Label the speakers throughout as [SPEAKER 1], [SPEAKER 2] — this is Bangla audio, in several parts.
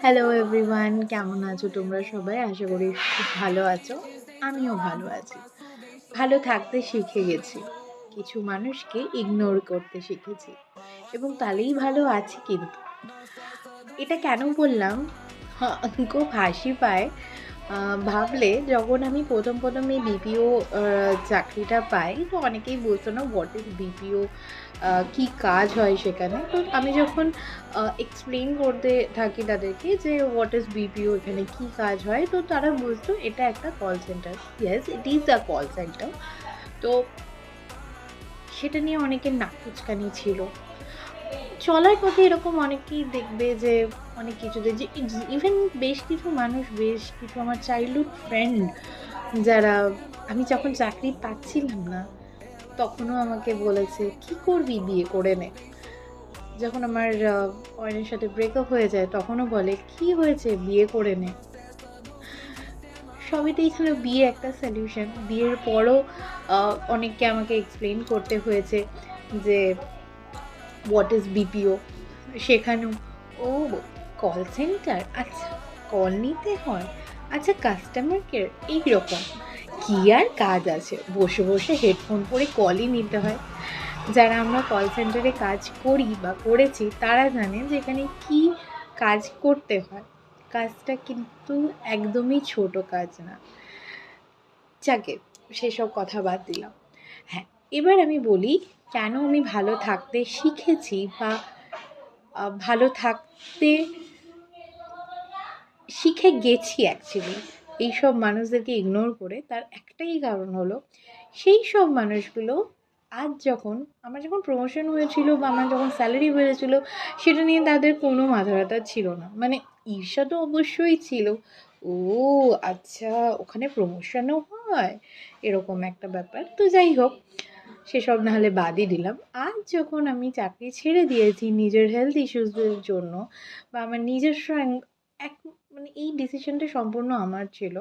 [SPEAKER 1] হ্যালো এভরিওয়ান, কেমন আছো তোমরা সবাই? আশা করি খুব ভালো আছো। আমিও ভালো আছি। ভালো থাকতে শিখে গেছি। কিছু মানুষকে ইগনোর করতে শিখেছি এবং তাহলেই ভালো আছি কিন্তু। এটা কেন বললাম? খুব হাসি পায় ভাবলে যখন আমি প্রথম এই বিপিও চাকরিটা পাই, তো অনেকেই বলতো না হোয়াট ইজ বিপিও, কী কাজ হয় সেখানে। তো আমি যখন এক্সপ্লেন করতে থাকি তাদেরকে যে হোয়াট ইজ বিপিও, এখানে কী কাজ হয়, তো তারা বলতো এটা একটা call centre. Yes, it is a call centre. তো সেটা নিয়ে অনেকের নাক কুচকানি ছিল। চলার পথে এরকম অনেকেই দেখবে যে অনেক কিছুতে যে ইভেন বেশ কিছু মানুষ, বেশ কিছু আমার চাইল্ডহুড ফ্রেন্ড যারা, আমি যখন চাকরি পাচ্ছিলাম না তখনও আমাকে বলেছে, "কি করবি? বিয়ে করে নে।" যখন আমার অয়নের সাথে ব্রেকআপ হয়ে যায় তখনও বলে, "কি হয়েছে? বিয়ে করে নে।" সবেতেই ছিল বিয়ে একটা সলিউশন। বিয়ের পরও অনেককে আমাকে এক্সপ্লেন করতে হয়েছে যে হোয়াট ইজ বিপিও। সেখানেও, ও কল সেন্টার, আচ্ছা কল নিতে হয়, আচ্ছা কাস্টমার কেয়ার, এইরকম কী আর কাজ আছে, বসে বসে হেডফোন পরে কলই নিতে হয়। যারা আমরা কল সেন্টারে কাজ করি বা করেছি তারা জানে যে এখানে কী কাজ করতে হয়। কাজটা কিন্তু একদমই ছোট কাজ না। যাকে সেসব কথা বাদ দিলাম। হ্যাঁ, এবার আমি বলি কেন আমি ভালো থাকতে শিখেছি বা ভালো থাকতে শিখে গেছি অ্যাকচুয়ালি এইসব মানুষদেরকে ইগনোর করে। তার একটাই কারণ হলো, সেই সব মানুষগুলো আজ যখন আমার যখন প্রমোশন হয়েছিল বা আমার যখন স্যালারি বেড়েছিল, সেটা নিয়ে তাদের কোনো মাথা ব্যথা ছিল না। মানে ঈর্ষা তো অবশ্যই ছিল। ও আচ্ছা, ওখানে প্রমোশনও হয়, এরকম একটা ব্যাপার। তো যাই হোক, সেসব নাহলে বাদই দিলাম। আজ যখন আমি চাকরি ছেড়ে দিয়েছি নিজের হেলথ ইস্যুসের জন্য, বা আমার নিজস্ব এক মানে এই ডিসিশনটা সম্পূর্ণ আমার ছিল,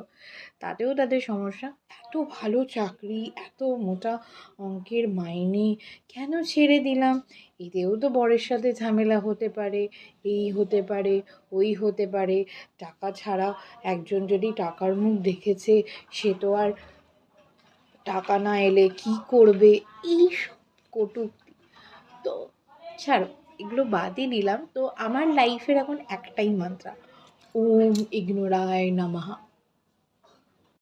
[SPEAKER 1] তাতেও তাদের সমস্যা। এত ভালো চাকরি, এত মোটা অঙ্কের মাইনে, কেন ছেড়ে দিলাম? এতেও তো বরের সাথে ঝামেলা হতে পারে, এই হতে পারে, ওই হতে পারে। টাকা ছাড়া, একজন যদি টাকার মুখ দেখেছে, সে তো আর টাকা না এলে কী করবে, এইসব কটূক্তি। তো ছাড়ো, এগুলো বাদই দিলাম। তো আমার লাইফের এখন একটাই মান্ত্রা, ওম ইগনোরায় নমঃ।